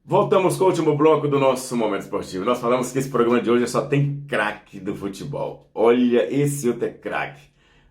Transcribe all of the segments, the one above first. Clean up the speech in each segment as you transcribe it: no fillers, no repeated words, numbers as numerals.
Voltamos com o último bloco do nosso Momento Esportivo. Nós falamos que esse programa de hoje só tem craque do futebol. Olha, esse outro é craque.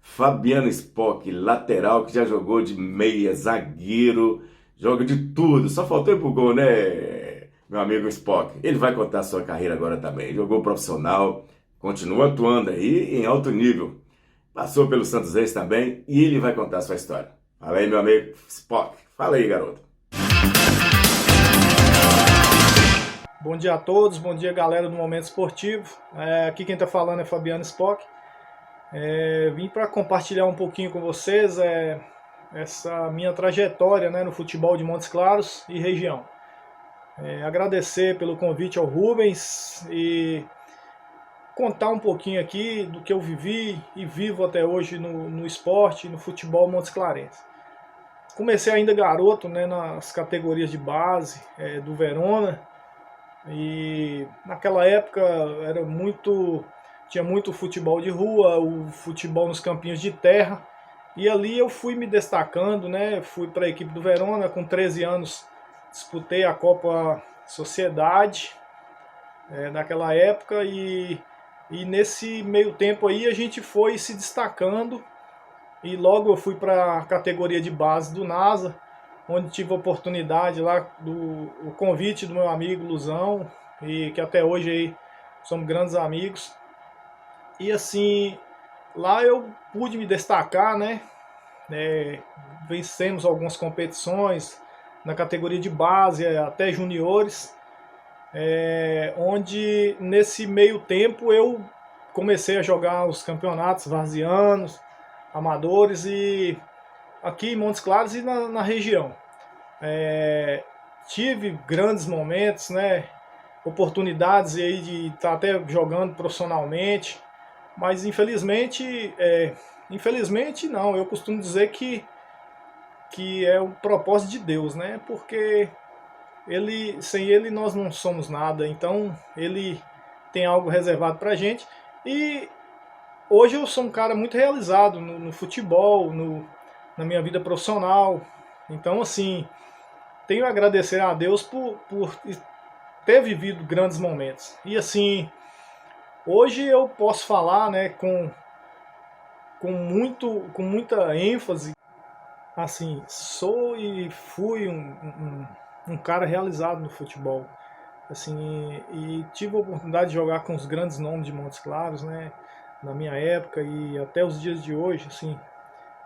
Fabiano Spock, lateral, que já jogou de meia, zagueiro, joga de tudo. Só faltou ir pro gol, né, meu amigo Spock? Ele vai contar a sua carreira agora também. Jogou profissional, continua atuando aí em alto nível. Passou pelo Santos Reis também e ele vai contar a sua história. Fala aí, meu amigo Spock. Fala aí, garoto. Bom dia a todos, bom dia galera do Momento Esportivo. Aqui quem está falando é Fabiano Spock. Vim para compartilhar um pouquinho com vocês essa minha trajetória, né, no futebol de Montes Claros e região. Agradecer pelo convite ao Rubens e contar um pouquinho aqui do que eu vivi e vivo até hoje no esporte, no futebol Montes Clarense. Comecei ainda garoto, né, nas categorias de base do Verona. E naquela época tinha muito futebol de rua, o futebol nos campinhos de terra. E ali eu fui me destacando, né? Fui para a equipe do Verona com 13 anos, disputei a Copa Sociedade naquela época e nesse meio tempo aí a gente foi se destacando e logo eu fui para a categoria de base do NASA, onde tive a oportunidade lá o convite do meu amigo Luzão, e que até hoje aí somos grandes amigos. E assim, lá eu pude me destacar, né? Vencemos algumas competições na categoria de base, até juniores, onde nesse meio tempo eu comecei a jogar os campeonatos varzianos, amadores e aqui em Montes Claros e na região. Tive grandes momentos, né? Oportunidades aí de estar até jogando profissionalmente, mas infelizmente não, eu costumo dizer que é o propósito de Deus, né? Porque sem ele nós não somos nada, então ele tem algo reservado pra gente e hoje eu sou um cara muito realizado no futebol, na minha vida profissional, então assim, tenho a agradecer a Deus por ter vivido grandes momentos. E assim, hoje eu posso falar, né, com muita ênfase, assim, sou e fui um cara realizado no futebol. Assim, e tive a oportunidade de jogar com os grandes nomes de Montes Claros, né, na minha época e até os dias de hoje, assim,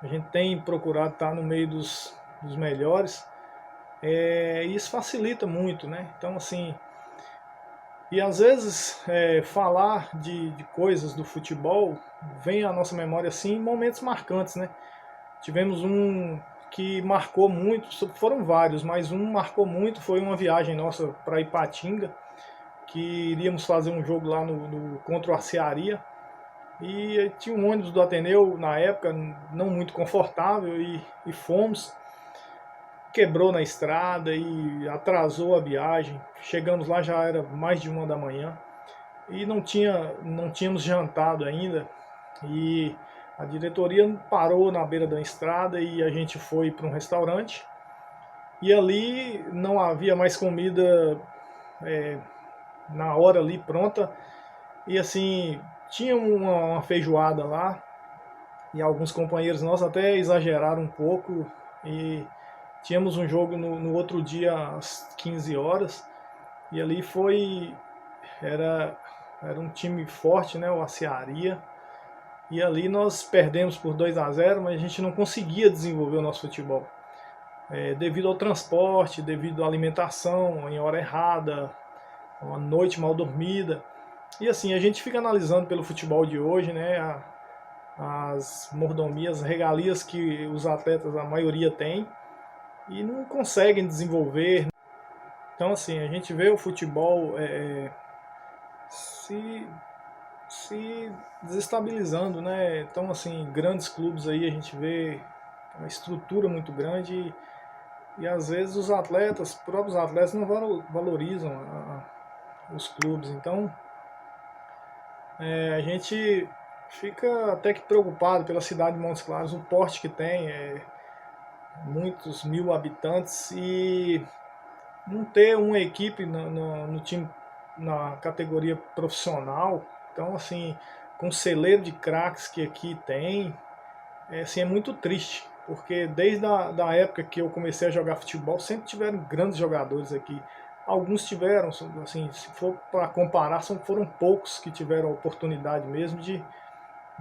a gente tem procurado estar no meio dos melhores. E isso facilita muito, né? Então, assim, e às vezes falar de coisas do futebol vem à nossa memória assim em momentos marcantes, né? Tivemos um que marcou muito, foram vários, mas um marcou muito, foi uma viagem nossa para Ipatinga, que iríamos fazer um jogo lá contra o Arcearia. E tinha um ônibus do Ateneu na época, não muito confortável, e fomos. Quebrou na estrada e atrasou a viagem. Chegamos lá, já era mais de 1 da manhã e não tínhamos jantado ainda. E a diretoria parou na beira da estrada e a gente foi para um restaurante. E ali não havia mais comida na hora ali pronta. E assim, tinha uma feijoada lá e alguns companheiros nossos até exageraram um pouco e tínhamos um jogo no outro dia às 15 horas e ali era, era um time forte, né, o Acearia, e ali nós perdemos por 2-0, mas a gente não conseguia desenvolver o nosso futebol. Devido ao transporte, devido à alimentação em hora errada, uma noite mal dormida. E assim, a gente fica analisando pelo futebol de hoje, né, as mordomias, regalias que os atletas, a maioria tem, e não conseguem desenvolver. Então, assim, a gente vê o futebol se, se desestabilizando, né? Então, assim, grandes clubes aí a gente vê uma estrutura muito grande e às vezes os próprios atletas não valorizam os clubes. Então, a gente fica até que preocupado pela cidade de Montes Claros, o porte que tem, muitos mil habitantes e não ter uma equipe no time, na categoria profissional. Então, assim, com o celeiro de craques que aqui tem, assim, é muito triste, porque desde da época que eu comecei a jogar futebol, sempre tiveram grandes jogadores aqui. Alguns tiveram, assim, se for para comparar, foram poucos que tiveram a oportunidade mesmo de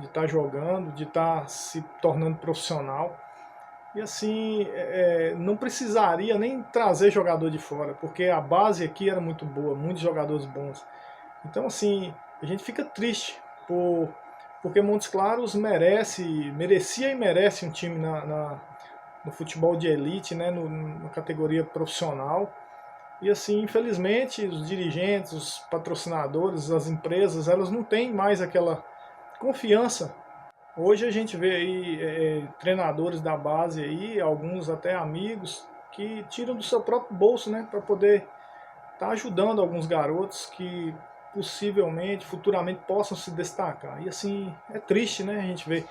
estar jogando, de estar se tornando profissional. E assim, não precisaria nem trazer jogador de fora, porque a base aqui era muito boa, muitos jogadores bons. Então, assim, a gente fica triste porque Montes Claros merecia e merece um time no futebol de elite, né, na categoria profissional. E assim, infelizmente, os dirigentes, os patrocinadores, as empresas, elas não têm mais aquela confiança. Hoje a gente vê aí treinadores da base aí, alguns até amigos, que tiram do seu próprio bolso, né, para poder estar ajudando alguns garotos que possivelmente, futuramente possam se destacar. E assim, é triste, né, a gente vê.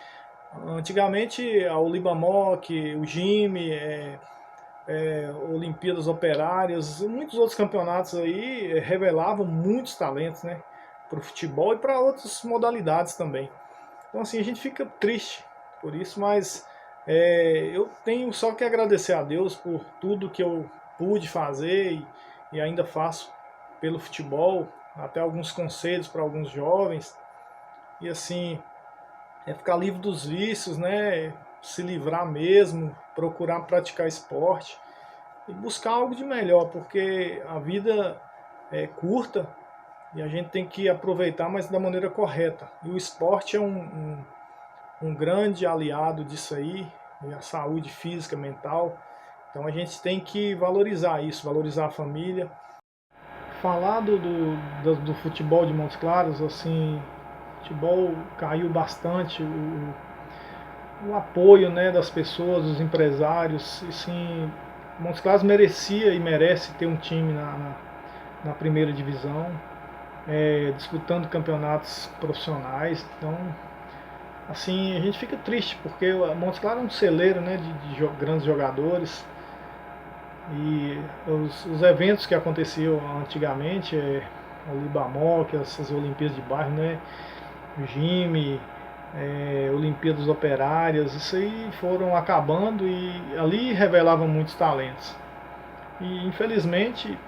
Antigamente a Olibamoc, o Jime, Olimpíadas Operárias, muitos outros campeonatos aí revelavam muitos talentos, né, para o futebol e para outras modalidades também. Então assim, a gente fica triste por isso, mas eu tenho só que agradecer a Deus por tudo que eu pude fazer e ainda faço pelo futebol, até alguns conselhos para alguns jovens, e assim, ficar livre dos vícios, né, se livrar mesmo, procurar praticar esporte e buscar algo de melhor, porque a vida é curta e a gente tem que aproveitar, mas da maneira correta. E o esporte é um grande aliado disso aí, e a saúde física, mental. Então a gente tem que valorizar isso, valorizar a família. Falar do futebol de Montes Claros, assim, o futebol caiu bastante, o apoio, né, das pessoas, dos empresários. Assim, Montes Claros merecia e merece ter um time na primeira divisão, disputando campeonatos profissionais. Então, assim, a gente fica triste, porque o Montes Claros é um celeiro, né, de grandes jogadores. E os eventos que aconteciam antigamente, o Libamoc, essas Olimpíadas de bairro, né, o Jime, Olimpíadas Operárias, isso aí foram acabando e ali revelavam muitos talentos. E infelizmente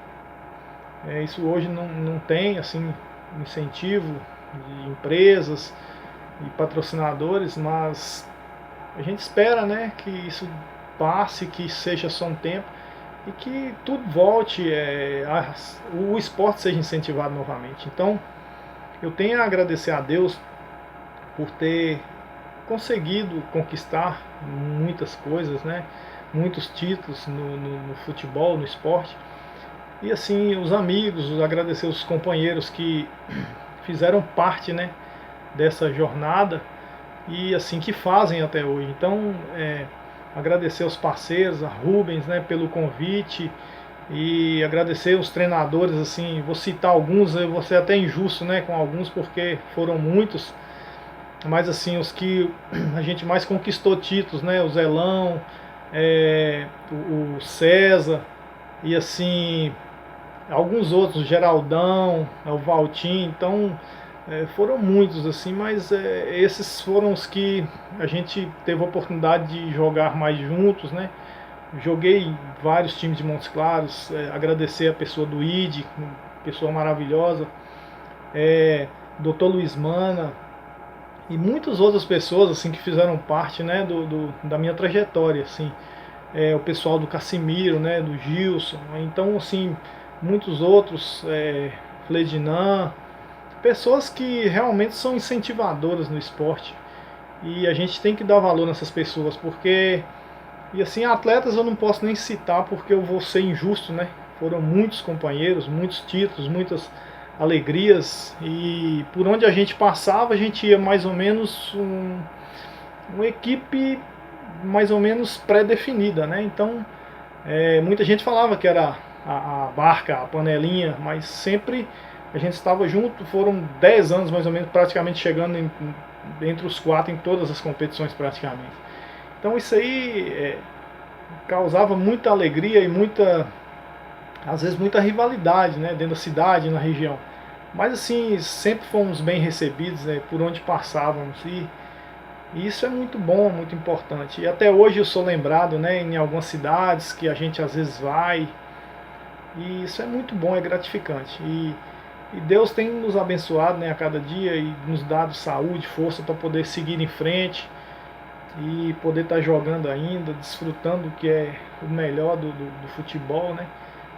isso hoje não tem assim incentivo de empresas e patrocinadores, mas a gente espera, né, que isso passe, que seja só um tempo e que tudo volte, o esporte seja incentivado novamente. Então eu tenho a agradecer a Deus por ter conseguido conquistar muitas coisas, né? Muitos títulos no futebol, no esporte. E assim, os amigos, agradecer os companheiros que fizeram parte, né, dessa jornada e assim que fazem até hoje. Então, agradecer aos parceiros, a Rubens, né, pelo convite, e agradecer os treinadores, assim, vou citar alguns, eu vou ser até injusto, né, com alguns porque foram muitos, mas assim, os que a gente mais conquistou títulos, né, o Zelão, o César, e assim, alguns outros, o Geraldão, o Valtinho, então foram muitos assim, mas esses foram os que a gente teve a oportunidade de jogar mais juntos, né? Joguei em vários times de Montes Claros, agradecer a pessoa do ID, pessoa maravilhosa, Dr. Luiz Mana e muitas outras pessoas assim que fizeram parte, né, da minha trajetória, assim, o pessoal do Cassimiro, né, do Gilson, então assim, muitos outros, Fledinand, pessoas que realmente são incentivadoras no esporte e a gente tem que dar valor nessas pessoas, porque, e assim, atletas eu não posso nem citar porque eu vou ser injusto, né? Foram muitos companheiros, muitos títulos, muitas alegrias, e por onde a gente passava a gente ia mais ou menos uma equipe mais ou menos pré-definida, né? Então muita gente falava que era a barca, a panelinha, mas sempre a gente estava junto. Foram 10 anos mais ou menos, praticamente chegando entre os 4 em todas as competições praticamente. Então isso aí causava muita alegria e muita às vezes muita rivalidade, né, dentro da cidade, na região. Mas assim, sempre fomos bem recebidos, né, por onde passávamos, e isso é muito bom, muito importante. E até hoje eu sou lembrado, né, em algumas cidades que a gente às vezes vai, e isso é muito bom, é gratificante. E Deus tem nos abençoado, né, a cada dia e nos dado saúde, força para poder seguir em frente e poder estar jogando ainda, desfrutando o que é o melhor do futebol, né,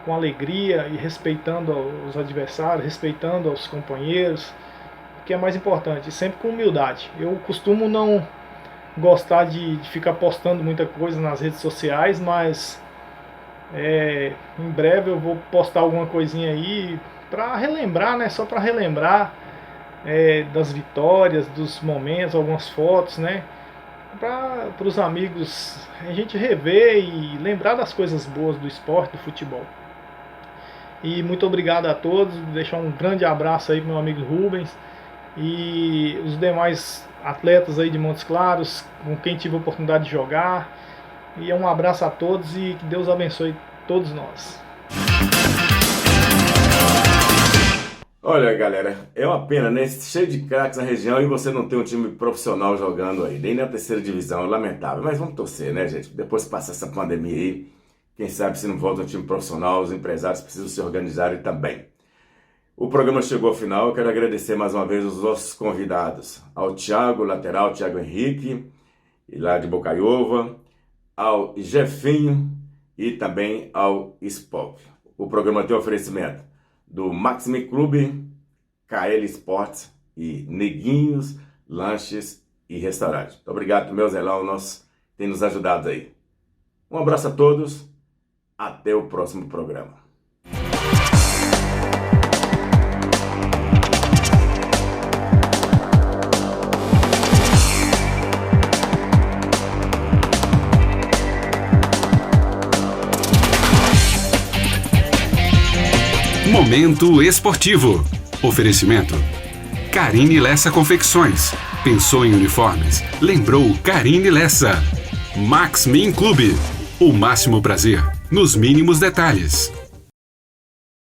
com alegria e respeitando os adversários, respeitando os companheiros, que é mais importante, sempre com humildade. Eu costumo não gostar de ficar postando muita coisa nas redes sociais, mas em breve eu vou postar alguma coisinha aí para relembrar, né? Só para relembrar das vitórias, dos momentos, algumas fotos, né? Para os amigos a gente rever e lembrar das coisas boas do esporte, do futebol. E muito obrigado a todos, deixar um grande abraço aí para meu amigo Rubens e os demais atletas aí de Montes Claros, com quem tive a oportunidade de jogar. E um abraço a todos e que Deus abençoe todos nós. Olha, galera, é uma pena, né? Cheio de craques na região e você não tem um time profissional jogando aí, nem na terceira divisão, é lamentável. Mas vamos torcer, né, gente? Depois que passar essa pandemia aí, quem sabe se não volta um time profissional, os empresários precisam se organizarem também. O programa chegou ao final, eu quero agradecer mais uma vez os nossos convidados, ao Thiago, lateral, Thiago Henrique, lá de Bocaiúva, ao Jefinho e também ao Spock. O programa tem oferecimento do Maxime Clube, KL Sports e Neguinhos, Lanches e Restaurante. Muito obrigado, meu Zelão, tem nos ajudado aí. Um abraço a todos, até o próximo programa. Momento esportivo. Oferecimento: Carine Lessa Confecções. Pensou em uniformes? Lembrou Carine Lessa. Max Min Clube. O máximo prazer nos mínimos detalhes.